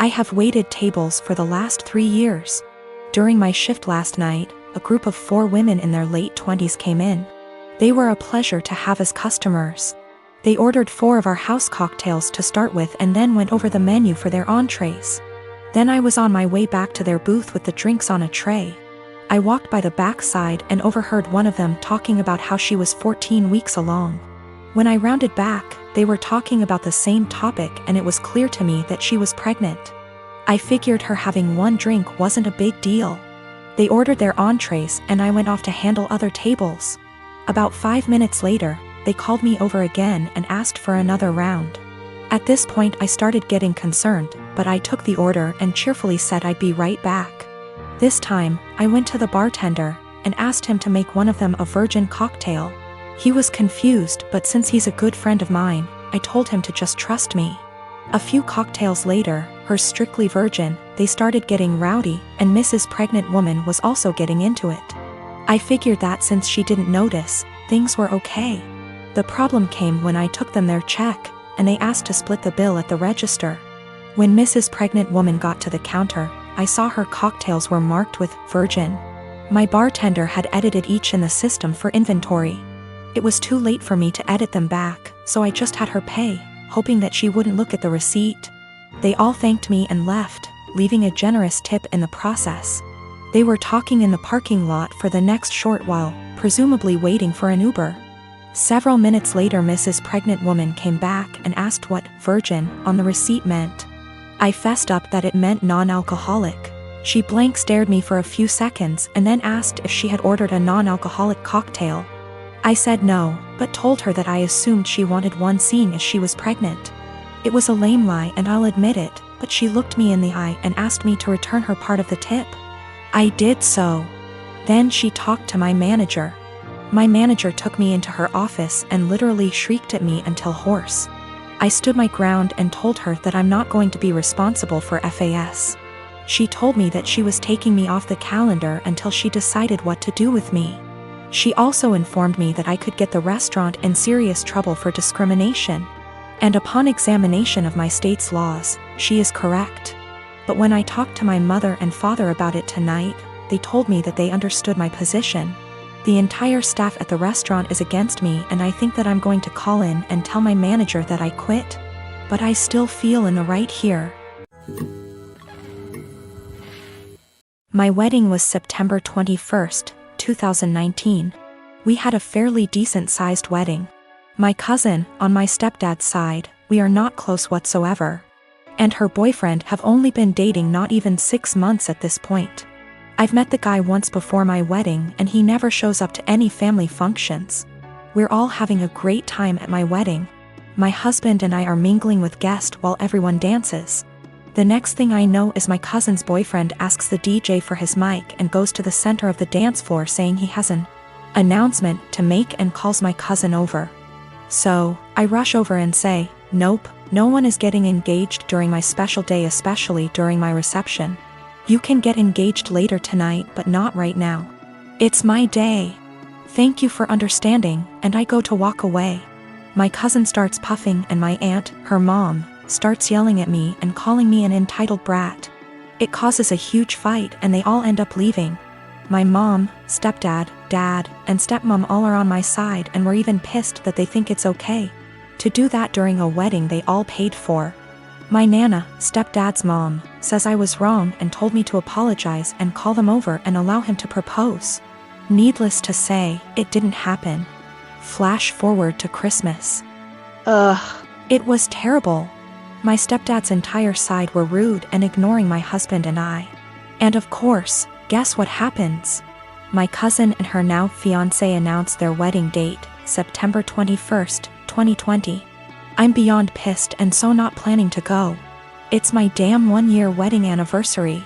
I have waited tables for the last 3 years. During my shift last night, a group of 4 women in their late 20s came in. They were a pleasure to have as customers. They ordered 4 of our house cocktails to start with and then went over the menu for their entrees. Then I was on my way back to their booth with the drinks on a tray. I walked by the back side and overheard one of them talking about how she was 14 weeks along. When I rounded back, they were talking about the same topic and it was clear to me that she was pregnant. I figured her having 1 drink wasn't a big deal. They ordered their entrees and I went off to handle other tables. About 5 minutes later, they called me over again and asked for another round. At this point I started getting concerned, but I took the order and cheerfully said I'd be right back. This time, I went to the bartender and asked him to make one of them a virgin cocktail. He was confused, but since he's a good friend of mine, I told him to just trust me. A few cocktails later, hers strictly virgin, they started getting rowdy, and Mrs. Pregnant Woman was also getting into it. I figured that since she didn't notice, things were okay. The problem came when I took them their check, and they asked to split the bill at the register. When Mrs. Pregnant Woman got to the counter, I saw her cocktails were marked with virgin. My bartender had edited each in the system for inventory. It was too late for me to edit them back, so I just had her pay, hoping that she wouldn't look at the receipt. They all thanked me and left, leaving a generous tip in the process. They were talking in the parking lot for the next short while, presumably waiting for an Uber. Several minutes later Mrs. Pregnant Woman came back and asked what virgin on the receipt meant. I fessed up that it meant non-alcoholic. She blank stared me for a few seconds and then asked if she had ordered a non-alcoholic cocktail. I said no, but told her that I assumed she wanted one seeing as she was pregnant. It was a lame lie and I'll admit it, but she looked me in the eye and asked me to return her part of the tip. I did so. Then she talked to my manager. My manager took me into her office and literally shrieked at me until hoarse. I stood my ground and told her that I'm not going to be responsible for FAS. She told me that she was taking me off the calendar until she decided what to do with me. She also informed me that I could get the restaurant in serious trouble for discrimination. And upon examination of my state's laws, she is correct. But when I talked to my mother and father about it tonight, they told me that they understood my position. The entire staff at the restaurant is against me and I think that I'm going to call in and tell my manager that I quit. But I still feel in the right here. My wedding was September 21st, 2019. We had a fairly decent-sized wedding. My cousin, on my stepdad's side, we are not close whatsoever. And her boyfriend have only been dating not even 6 months at this point. I've met the guy once before my wedding and he never shows up to any family functions. We're all having a great time at my wedding. My husband and I are mingling with guests while everyone dances. The next thing I know is my cousin's boyfriend asks the DJ for his mic and goes to the center of the dance floor saying he has an announcement to make and calls my cousin over. So, I rush over and say, nope, no one is getting engaged during my special day, especially during my reception. You can get engaged later tonight but not right now. It's my day. Thank you for understanding, and I go to walk away. My cousin starts puffing and my aunt, her mom, starts yelling at me and calling me an entitled brat. It causes a huge fight and they all end up leaving. My mom, stepdad, dad, and stepmom all are on my side and were even pissed that they think it's okay to do that during a wedding they all paid for. My nana, stepdad's mom, says I was wrong and told me to apologize and call them over and allow him to propose. Needless to say, it didn't happen. Flash forward to Christmas. It was terrible. My stepdad's entire side were rude and ignoring my husband and I. And of course, guess what happens? My cousin and her now fiancé announced their wedding date, September 21st, 2020. I'm beyond pissed and so not planning to go. It's my damn 1-year wedding anniversary.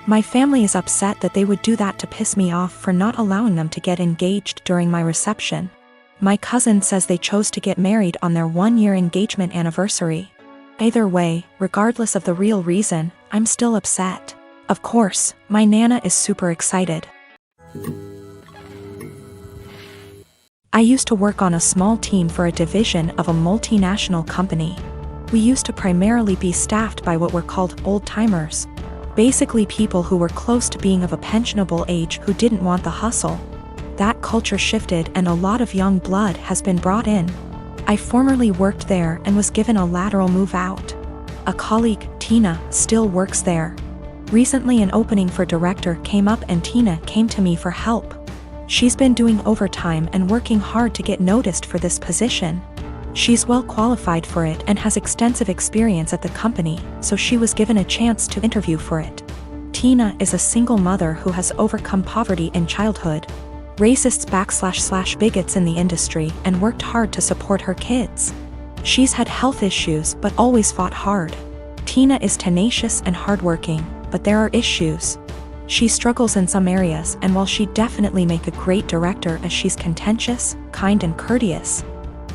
My family is upset that they would do that to piss me off for not allowing them to get engaged during my reception. My cousin says they chose to get married on their 1-year engagement anniversary. Either way, regardless of the real reason, I'm still upset. Of course, my nana is super excited. I used to work on a small team for a division of a multinational company. we used to primarily be staffed by what were called old-timers. Basically people who were close to being of a pensionable age who didn't want the hustle. That culture shifted and a lot of young blood has been brought in. I formerly worked there and was given a lateral move out. A colleague, Tina, still works there. Recently an opening for director came up and Tina came to me for help. She's been doing overtime and working hard to get noticed for this position. She's well qualified for it and has extensive experience at the company, so she was given a chance to interview for it. Tina is a single mother who has overcome poverty in childhood, racists / bigots in the industry, and worked hard to support her kids. She's had health issues but always fought hard. Tina is tenacious and hardworking, but there are issues. She struggles in some areas, and while she'd definitely make a great director as she's contentious, kind and courteous,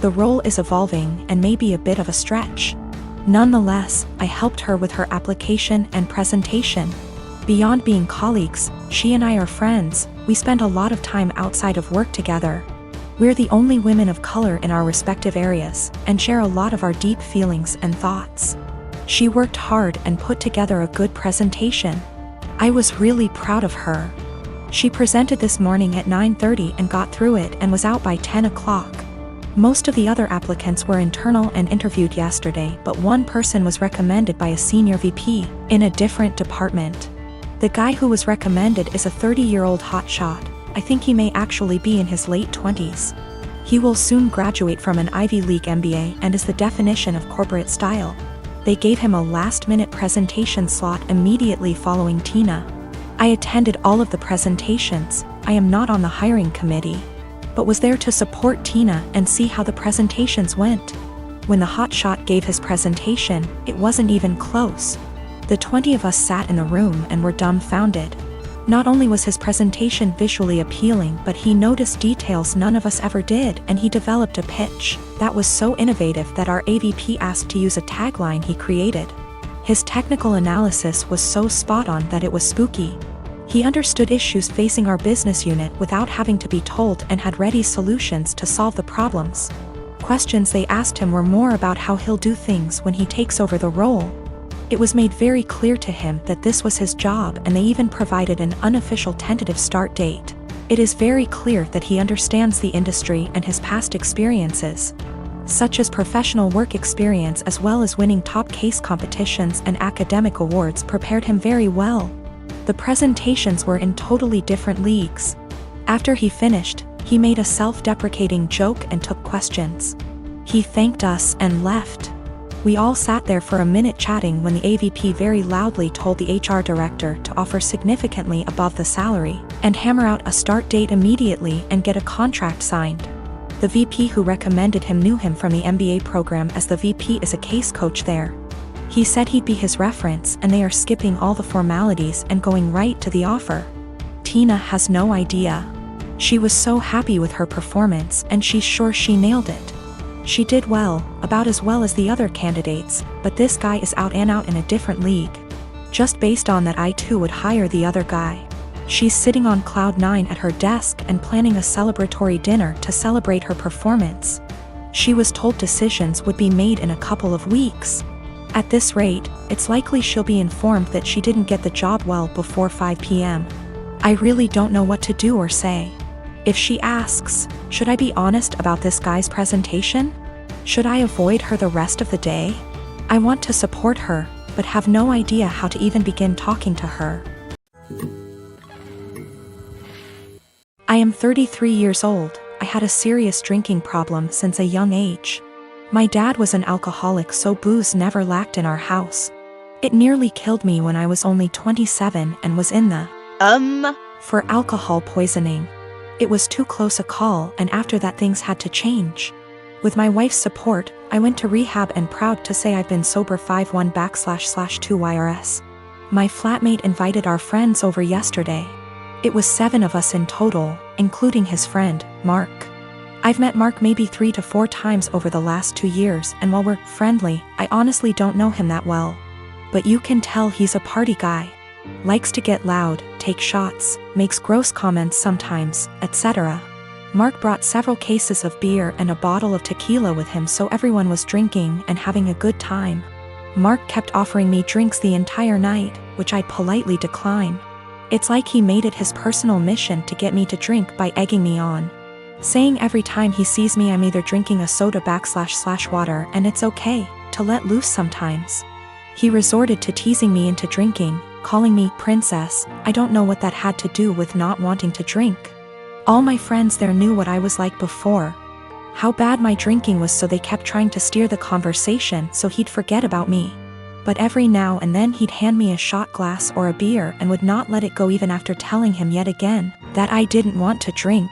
the role is evolving and may be a bit of a stretch. Nonetheless, I helped her with her application and presentation. Beyond being colleagues, she and I are friends. We spend a lot of time outside of work together. We're the only women of color in our respective areas, and share a lot of our deep feelings and thoughts. She worked hard and put together a good presentation. I was really proud of her. She presented this morning at 9:30 and got through it and was out by 10 o'clock. Most of the other applicants were internal and interviewed yesterday, but one person was recommended by a senior VP in a different department. The guy who was recommended is a 30-year-old hotshot. I think he may actually be in his late 20s. He will soon graduate from an Ivy League MBA and is the definition of corporate style. They gave him a last-minute presentation slot immediately following Tina. I attended all of the presentations. I am not on the hiring committee, but was there to support Tina and see how the presentations went. When the hotshot gave his presentation, it wasn't even close. The 20 of us sat in the room and were dumbfounded. Not only was his presentation visually appealing, but he noticed details none of us ever did, and he developed a pitch that was so innovative that our AVP asked to use a tagline he created. His technical analysis was so spot on that it was spooky. He understood issues facing our business unit without having to be told and had ready solutions to solve the problems. Questions they asked him were more about how he'll do things when he takes over the role. It was made very clear to him that this was his job, and they even provided an unofficial tentative start date. It is very clear that he understands the industry and his past experiences, such as professional work experience as well as winning top case competitions and academic awards, prepared him very well. The presentations were in totally different leagues. After he finished, he made a self-deprecating joke and took questions. He thanked us and left. We all sat there for a minute chatting when the AVP very loudly told the HR director to offer significantly above the salary and hammer out a start date immediately and get a contract signed. The VP who recommended him knew him from the MBA program, as the VP is a case coach there. He said he'd be his reference, and they are skipping all the formalities and going right to the offer. Tina has no idea. She was so happy with her performance and she's sure she nailed it. She did well, about as well as the other candidates, but this guy is out and out in a different league. Just based on that, I too would hire the other guy. She's sitting on cloud 9 at her desk and planning a celebratory dinner to celebrate her performance. She was told decisions would be made in a couple of weeks. At this rate, it's likely she'll be informed that she didn't get the job well before 5 p.m. I really don't know what to do or say. If she asks, should I be honest about this guy's presentation? Should I avoid her the rest of the day? I want to support her, but have no idea how to even begin talking to her. I am 33 years old. I had a serious drinking problem since a young age. My dad was an alcoholic, so booze never lacked in our house. It nearly killed me when I was only 27 and was in the for alcohol poisoning. It was too close a call, and after that things had to change. With my wife's support, I went to rehab, and proud to say I've been sober 5/1/2 YRS. My flatmate invited our friends over yesterday. It was 7 of us in total, including his friend, Mark. I've met Mark maybe 3 to 4 times over the last 2 years, and while we're friendly, I honestly don't know him that well. But you can tell he's a party guy. Likes to get loud, take shots, makes gross comments sometimes, etc. Mark brought several cases of beer and a bottle of tequila with him, so everyone was drinking and having a good time. Mark kept offering me drinks the entire night, which I'd politely decline. It's like he made it his personal mission to get me to drink by egging me on, saying every time he sees me I'm either drinking a soda / water and it's okay to let loose sometimes. He resorted to teasing me into drinking, calling me princess. I don't know what that had to do with not wanting to drink. All my friends there knew what I was like before, how bad my drinking was, so they kept trying to steer the conversation so he'd forget about me. But every now and then he'd hand me a shot glass or a beer and would not let it go even after telling him yet again that I didn't want to drink.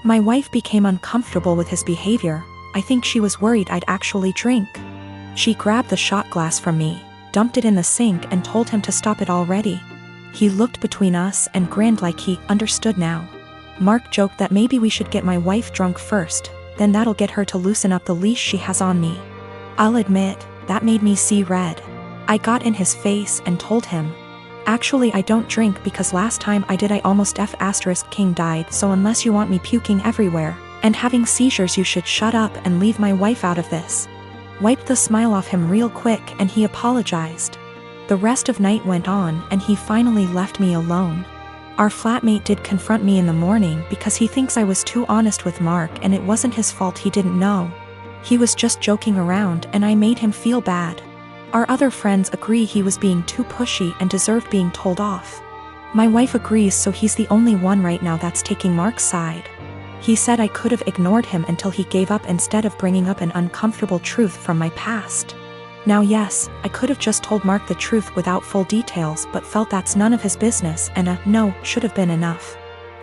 My wife became uncomfortable with his behavior. I think she was worried I'd actually drink. She grabbed the shot glass from me, dumped it in the sink and told him to stop it already. He looked between us and grinned like he understood now. Mark joked that maybe we should get my wife drunk first, then that'll get her to loosen up the leash she has on me. I'll admit, that made me see red. I got in his face and told him, actually I don't drink because last time I did I almost King died, so unless you want me puking everywhere and having seizures you should shut up and leave my wife out of this. Wiped the smile off him real quick and he apologized. The rest of night went on and he finally left me alone. Our flatmate did confront me in the morning because he thinks I was too honest with Mark and it wasn't his fault, he didn't know. He was just joking around and I made him feel bad. Our other friends agree he was being too pushy and deserved being told off. My wife agrees, so he's the only one right now that's taking Mark's side. He said I could have ignored him until he gave up instead of bringing up an uncomfortable truth from my past. Now yes, I could have just told Mark the truth without full details, but felt that's none of his business and a no should have been enough.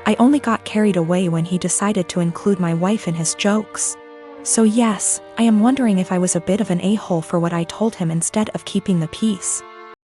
I only got carried away when he decided to include my wife in his jokes. So yes, I am wondering if I was a bit of an a-hole for what I told him instead of keeping the peace.